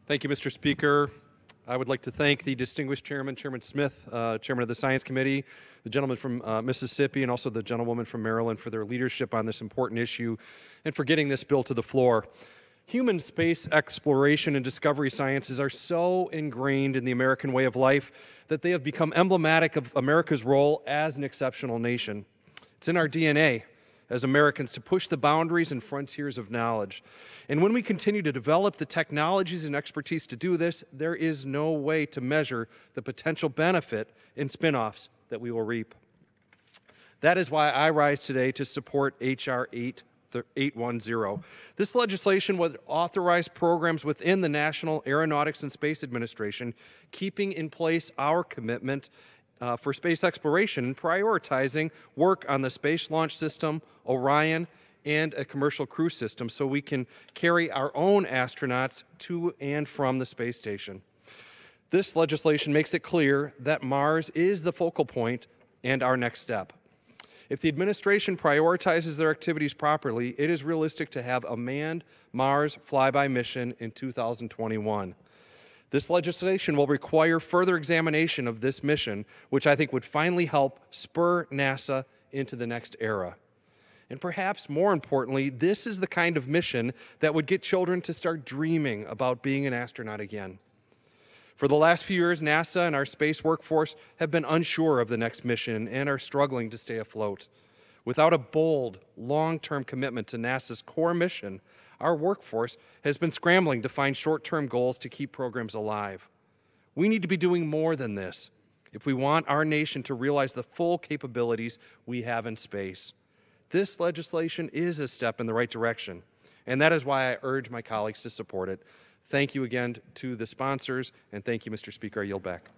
Thank you, Mr. Speaker. I would like to thank the distinguished chairman, Chairman Smith, chairman of the Science Committee, the gentleman from Mississippi, and also the gentlewoman from Maryland for their leadership on this important issue and for getting this bill to the floor. Human space exploration and discovery sciences are so ingrained in the American way of life that they have become emblematic of America's role as an exceptional nation. It's in our DNA as Americans to push the boundaries and frontiers of knowledge. And when we continue to develop the technologies and expertise to do this, there is no way to measure the potential benefit in spin-offs that we will reap. That is why I rise today to support H.R. 810. This legislation would authorize programs within the National Aeronautics and Space Administration, keeping in place our commitment for space exploration and prioritizing work on the Space Launch System, Orion, and a commercial crew system so we can carry our own astronauts to and from the space station. This legislation makes it clear that Mars is the focal point and our next step. If the administration prioritizes their activities properly, it is realistic to have a manned Mars flyby mission in 2021. This legislation will require further examination of this mission, which I think would finally help spur NASA into the next era. And perhaps more importantly, this is the kind of mission that would get children to start dreaming about being an astronaut again. For the last few years, NASA and our space workforce have been unsure of the next mission and are struggling to stay afloat. Without a bold, long-term commitment to NASA's core mission, our workforce has been scrambling to find short-term goals to keep programs alive. We need to be doing more than this if we want our nation to realize the full capabilities we have in space. This legislation is a step in the right direction, and that is why I urge my colleagues to support it. Thank you again to the sponsors, and thank you, Mr. Speaker. I yield back.